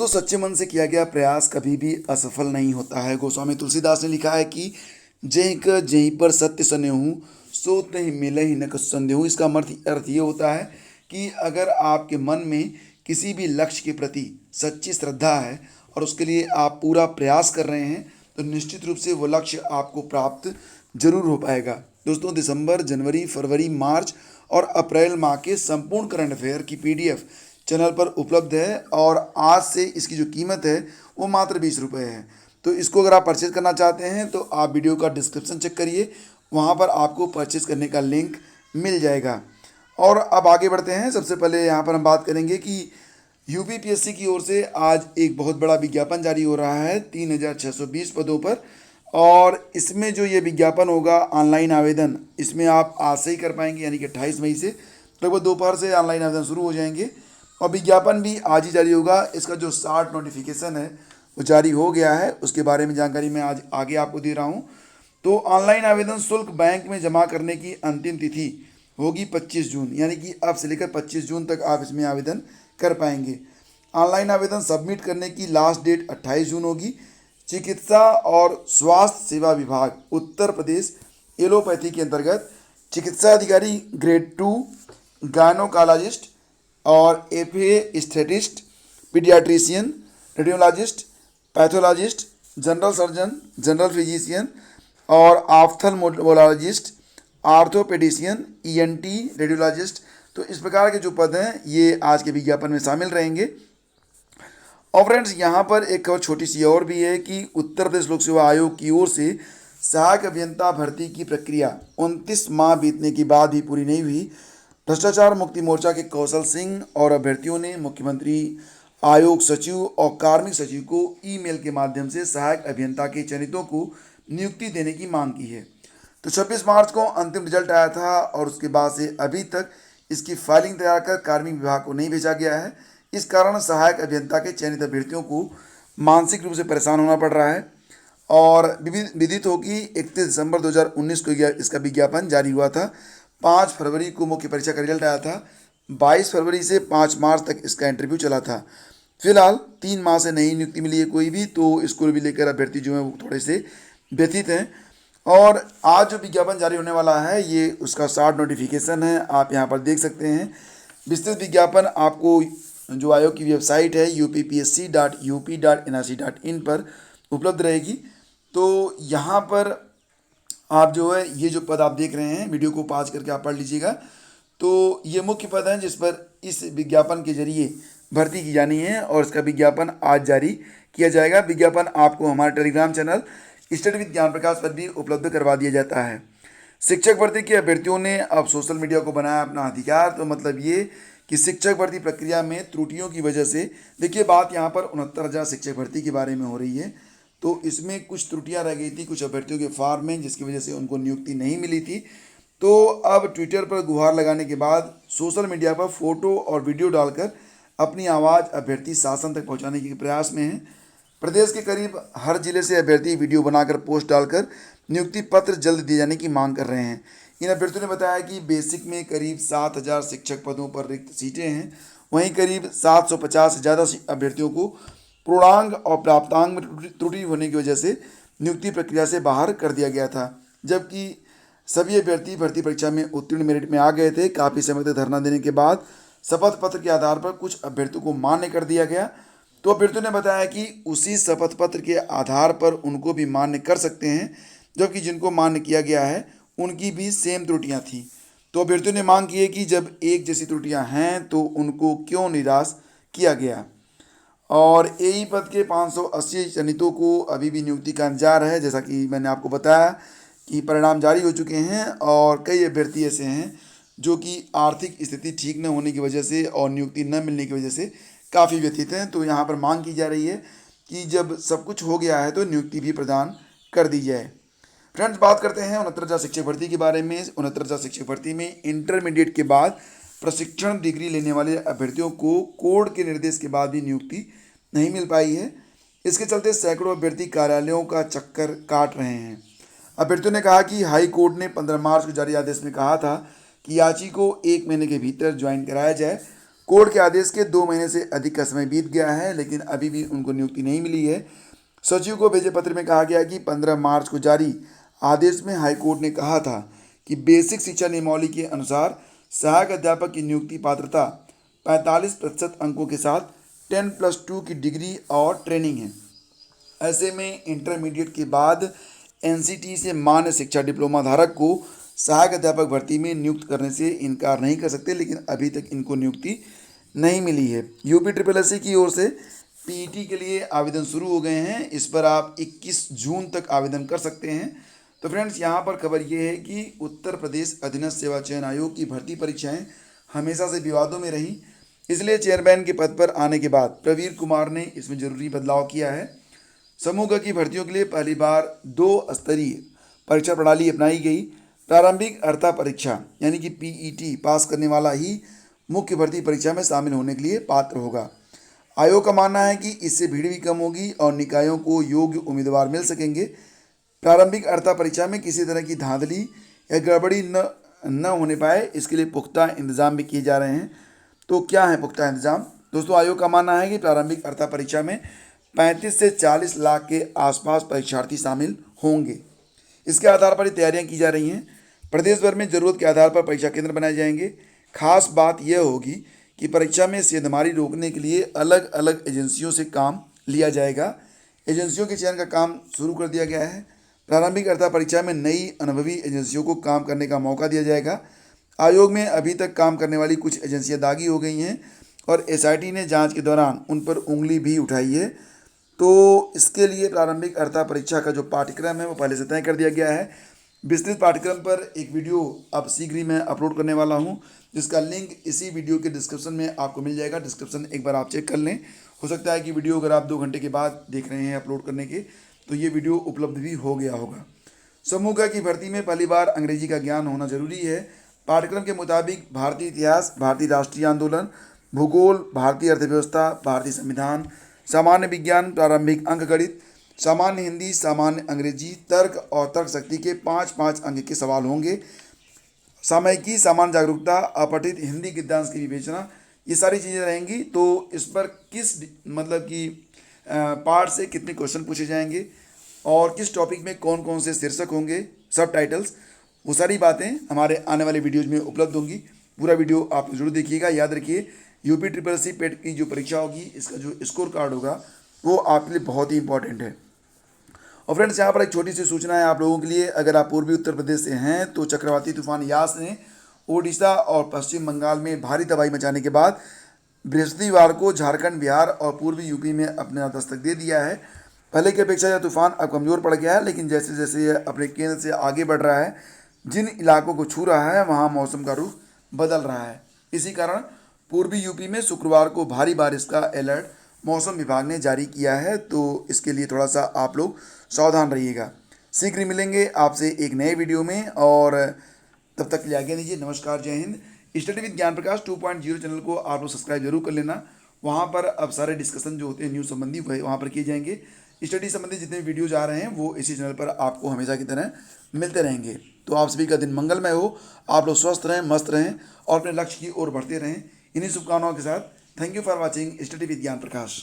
दोस्तों, सच्चे मन से किया गया प्रयास कभी भी असफल नहीं होता है। गोस्वामी तुलसीदास ने लिखा है कि जहीं पर सत्य सनेहू सो तहीं मिले ही न कछु संदेहू। इसका अर्थ ये होता है कि अगर आपके मन में किसी भी लक्ष्य के प्रति सच्ची श्रद्धा है और उसके लिए आप पूरा प्रयास कर रहे हैं तो निश्चित रूप से वो लक्ष्य आपको प्राप्त जरूर हो पाएगा। दोस्तों, दिसंबर, जनवरी, फरवरी, मार्च और अप्रैल माह के संपूर्ण करंट अफेयर की पीडीएफ चैनल पर उपलब्ध है और आज से इसकी जो कीमत है वो मात्र 20 रुपये है। तो इसको अगर आप परचेज़ करना चाहते हैं तो आप वीडियो का डिस्क्रिप्शन चेक करिए, वहाँ पर आपको परचेज़ करने का लिंक मिल जाएगा। और अब आगे बढ़ते हैं। सबसे पहले यहाँ पर हम बात करेंगे कि यूपीपीएससी की ओर से आज एक बहुत बड़ा विज्ञापन जारी हो रहा है 3620 पदों पर। और इसमें जो ये विज्ञापन होगा ऑनलाइन आवेदन, इसमें आप आज से ही कर पाएंगे, यानी कि 28 मई से लगभग दोपहर से ऑनलाइन आवेदन शुरू हो जाएंगे और विज्ञापन भी आज ही जारी होगा। इसका जो 60 नोटिफिकेशन है वो जारी हो गया है, उसके बारे में जानकारी मैं आज आगे आपको दे रहा हूँ। तो ऑनलाइन आवेदन शुल्क बैंक में जमा करने की अंतिम तिथि होगी 25 जून, यानी कि अब से लेकर 25 जून तक आप इसमें आवेदन कर पाएंगे। ऑनलाइन आवेदन सबमिट करने की लास्ट डेट 28 जून होगी। चिकित्सा और स्वास्थ्य सेवा विभाग उत्तर प्रदेश एलोपैथी के अंतर्गत चिकित्सा अधिकारी ग्रेड 2, गायनोकोलॉजिस्ट और एफए स्टेटिस्ट, paediatrician, radiologist, pathologist, general surgeon, general physician और ऑप्थेल्मोलॉजिस्ट, आर्थोपेडिशियन, ईएनटी, रेडियोलॉजिस्ट, तो इस प्रकार के जो पद हैं ये आज के विज्ञापन में शामिल रहेंगे। और फ्रेंड्स, यहाँ पर एक और छोटी सी और भी है कि उत्तर प्रदेश लोक सेवा आयोग की ओर से सहायक अभियंता भर्ती की प्रक्रिया 29 माह बीतने के बाद भी पूरी नहीं हुई। भ्रष्टाचार मुक्ति मोर्चा के कौशल सिंह और अभ्यर्थियों ने मुख्यमंत्री, आयोग सचिव और कार्मिक सचिव को ईमेल के माध्यम से सहायक अभियंता के चयनितों को नियुक्ति देने की मांग की है। तो 26 मार्च को अंतिम रिजल्ट आया था और उसके बाद से अभी तक इसकी फाइलिंग तैयार कर कार्मिक विभाग को नहीं भेजा गया है। इस कारण सहायक अभियंता के चयनित अभ्यर्थियों को मानसिक रूप से परेशान होना पड़ रहा है। और विदित हो कि 31 दिसंबर 2019 को इसका विज्ञापन जारी हुआ था। 5 फरवरी को मुख्य परीक्षा का रिजल्ट आया था। 22 फरवरी से 5 मार्च तक इसका इंटरव्यू चला था। फिलहाल 3 माह से नई नियुक्ति मिली है कोई भी, तो इसको भी लेकर अभ्यर्थी जो हैं वो थोड़े से व्यथित हैं। और आज जो विज्ञापन जारी होने वाला है ये उसका 60 नोटिफिकेशन है, आप यहाँ पर देख सकते हैं। विस्तृत विज्ञापन आपको जो आयोग की वेबसाइट है uppsc.up.nrc.in पर उपलब्ध रहेगी। तो यहाँ पर आप जो है ये जो पद आप देख रहे हैं, वीडियो को पॉज करके आप पढ़ लीजिएगा। तो ये मुख्य पद हैं जिस पर इस विज्ञापन के जरिए भर्ती की जानी है और इसका विज्ञापन आज जारी किया जाएगा। विज्ञापन आपको हमारे टेलीग्राम चैनल स्टडी विद ज्ञान प्रकाश पर भी उपलब्ध करवा दिया जाता है। शिक्षक भर्ती के अभ्यर्थियों ने अब सोशल मीडिया को बनाया अपना हथियार। तो मतलब ये कि शिक्षक भर्ती प्रक्रिया में त्रुटियों की वजह से, देखिए बात यहाँ पर 69,000 शिक्षक भर्ती के बारे में हो रही है। तो इसमें कुछ त्रुटियां रह गई थी कुछ अभ्यर्थियों के फॉर्म में, जिसकी वजह से उनको नियुक्ति नहीं मिली थी। तो अब ट्विटर पर गुहार लगाने के बाद सोशल मीडिया पर फोटो और वीडियो डालकर अपनी आवाज़ अभ्यर्थी शासन तक पहुँचाने के प्रयास में हैं। प्रदेश के करीब हर जिले से अभ्यर्थी वीडियो बनाकर पोस्ट डालकर नियुक्ति पत्र जल्द दिए जाने की मांग कर रहे हैं। इन अभ्यर्थियों ने बताया कि बेसिक में करीब 7,000 शिक्षक पदों पर रिक्त सीटें हैं, वहीं करीब 750 से ज़्यादा अभ्यर्थियों को पूर्णांग और प्राप्तांग में त्रुटि होने की वजह से नियुक्ति प्रक्रिया से बाहर कर दिया गया था। जबकि सभी अभ्यर्थी भर्ती परीक्षा में उत्तीर्ण मेरिट में आ गए थे। काफ़ी समय तक धरना देने के बाद शपथ पत्र के आधार पर कुछ अभ्यर्थियों को मान्य कर दिया गया। तो अभ्यर्थियों ने बताया कि उसी शपथ पत्र के आधार पर उनको भी मान्य कर सकते हैं, जबकि जिनको मान्य किया गया है उनकी भी सेम त्रुटियां थी। तो अभ्यर्थियों ने मांग की है कि जब एक जैसी त्रुटियां हैं तो उनको क्यों निराश किया गया। और एई पद के 580 चयनितों को अभी भी नियुक्ति का इंतजार है। जैसा कि मैंने आपको बताया कि परिणाम जारी हो चुके हैं और कई अभ्यर्थी ऐसे हैं जो कि आर्थिक स्थिति ठीक न होने की वजह से और नियुक्ति न मिलने की वजह से काफ़ी व्यथित हैं। तो यहाँ पर मांग की जा रही है कि जब सब कुछ हो गया है तो नियुक्ति भी प्रदान कर दी जाए। फ्रेंड्स, बात करते हैं 69,000 शिक्षक भर्ती के बारे में। 69,000 शिक्षक भर्ती में इंटरमीडिएट के बाद प्रशिक्षण डिग्री लेने वाले अभ्यर्थियों को कोर्ट के निर्देश के बाद भी नियुक्ति नहीं मिल पाई है। इसके चलते सैकड़ों अभ्यर्थी कार्यालयों का चक्कर काट रहे हैं। अभ्यर्थियों ने कहा कि हाई कोर्ट ने 15 मार्च को जारी आदेश में कहा था कि याची को 1 महीने के भीतर ज्वाइन कराया जाए। कोर्ट के आदेश के 2 महीने से अधिक का समय बीत गया है, लेकिन अभी भी उनको नियुक्ति नहीं मिली है। सचिव को भेजे पत्र में कहा गया कि 15 मार्च को जारी आदेश में हाईकोर्ट ने कहा था कि बेसिक शिक्षा नियमावली के अनुसार सहायक अध्यापक की नियुक्ति पात्रता 45% अंकों के साथ 10+2 की डिग्री और ट्रेनिंग है। ऐसे में इंटरमीडिएट के बाद एनसीटी से मान्य शिक्षा डिप्लोमा धारक को सहायक अध्यापक भर्ती में नियुक्त करने से इनकार नहीं कर सकते, लेकिन अभी तक इनको नियुक्ति नहीं मिली है। यूपी ट्रिपल एस सी की ओर से पीईटी के लिए आवेदन शुरू हो गए हैं। इस पर आप 21 जून तक आवेदन कर सकते हैं। तो फ्रेंड्स, यहाँ पर खबर ये है कि उत्तर प्रदेश अधीनस्थ सेवा चयन आयोग की भर्ती परीक्षाएं हमेशा से विवादों में रही, इसलिए चेयरमैन के पद पर आने के बाद प्रवीर कुमार ने इसमें जरूरी बदलाव किया है। समूह ग की भर्तियों के लिए पहली बार 2 स्तरीय परीक्षा प्रणाली अपनाई गई। प्रारंभिक अर्हता परीक्षा यानी कि पीईटी पास करने वाला ही मुख्य भर्ती परीक्षा में शामिल होने के लिए पात्र होगा। आयोग का मानना है कि इससे भीड़ भी कम होगी और निकायों को योग्य उम्मीदवार मिल सकेंगे। प्रारंभिक अर्हता परीक्षा में किसी तरह की धांधली या गड़बड़ी न होने पाए, इसके लिए पुख्ता इंतजाम भी किए जा रहे हैं। तो क्या है पुख्ता इंतजाम? दोस्तों, आयोग का मानना है कि प्रारंभिक अर्हता परीक्षा में 35 से 40 लाख के आसपास परीक्षार्थी शामिल होंगे। इसके आधार पर ही तैयारियां की जा रही हैं। प्रदेश भर में ज़रूरत के आधार पर परीक्षा केंद्र बनाए जाएंगे। खास बात यह होगी कि परीक्षा में सेंधमारी रोकने के लिए अलग अलग एजेंसियों से काम लिया जाएगा। एजेंसियों के चयन का काम शुरू कर दिया गया है। प्रारंभिक अर्हता परीक्षा में नई अनुभवी एजेंसियों को काम करने का मौका दिया जाएगा। आयोग में अभी तक काम करने वाली कुछ एजेंसियां दागी हो गई हैं और एसआईटी ने जांच के दौरान उन पर उंगली भी उठाई है। तो इसके लिए प्रारंभिक अर्हता परीक्षा का जो पाठ्यक्रम है वो पहले से तय कर दिया गया है। विस्तृत पाठ्यक्रम पर एक वीडियो अब शीघ्र ही मैं अपलोड करने वाला हूं, जिसका लिंक इसी वीडियो के डिस्क्रिप्शन में आपको मिल जाएगा। डिस्क्रिप्शन एक बार आप चेक कर लें। हो सकता है कि वीडियो अगर आप 2 घंटे के बाद देख रहे हैं अपलोड करने के, तो ये वीडियो उपलब्ध भी हो गया होगा। समूह ग की भर्ती में पहली बार अंग्रेजी का ज्ञान होना जरूरी है। पाठ्यक्रम के मुताबिक भारतीय इतिहास, भारतीय राष्ट्रीय आंदोलन, भूगोल, भारतीय अर्थव्यवस्था, भारतीय संविधान, सामान्य विज्ञान, प्रारंभिक अंकगणित, सामान्य हिंदी, सामान्य अंग्रेजी, तर्क और तर्क शक्ति के 5-5 अंक के सवाल होंगे। सामयिकी, सामान्य जागरूकता, अपठित हिंदी गद्यांश की विवेचना, ये सारी चीज़ें रहेंगी। तो इस पर किस मतलब कि पार्ट से कितने क्वेश्चन पूछे जाएंगे और किस टॉपिक में कौन कौन से शीर्षक होंगे, सब टाइटल्स, वो सारी बातें हमारे आने वाले वीडियोज़ में उपलब्ध होंगी। पूरा वीडियो आप जरूर देखिएगा। याद रखिए, यूपी ट्रिपल सी पेट की जो परीक्षा होगी, इसका जो स्कोर कार्ड होगा वो आपके लिए बहुत ही इंपॉर्टेंट है। और फ्रेंड्स, यहाँ पर एक छोटी सी सूचना है आप लोगों के लिए। अगर आप पूर्वी उत्तर प्रदेश से हैं तो चक्रवाती तूफान यास ने ओडिशा और पश्चिम बंगाल में भारी तबाही मचाने के बाद बृहस्पतिवार को झारखंड, बिहार और पूर्वी यूपी में अपना दस्तक दे दिया है। पहले की अपेक्षा यह तूफान अब कमज़ोर पड़ गया है, लेकिन जैसे जैसे यह अपने केंद्र से आगे बढ़ रहा है, जिन इलाकों को छू रहा है वहाँ मौसम का रुख बदल रहा है। इसी कारण पूर्वी यूपी में शुक्रवार को भारी बारिश का अलर्ट मौसम विभाग ने जारी किया है। तो इसके लिए थोड़ा सा आप लोग सावधान रहिएगा। शीघ्र मिलेंगे आपसे एक नए वीडियो में, और तब तक के लिए आज्ञा दीजिए। नमस्कार, जय हिंद। स्टडी विद ज्ञान प्रकाश 2.0 चैनल को आप लोग सब्सक्राइब जरूर कर लेना। वहाँ पर अब सारे डिस्कशन जो होते हैं न्यूज़ संबंधी वहाँ पर किए जाएंगे। स्टडी संबंधी जितने वीडियोज आ रहे हैं वो इसी चैनल पर आपको हमेशा की तरह मिलते रहेंगे। तो आप सभी का दिन मंगलमय हो, आप लोग स्वस्थ रहें, मस्त रहें और अपने लक्ष्य की ओर बढ़ते रहें। इन्हीं शुभकामनाओं के साथ thank you for watching study with ज्ञान प्रकाश।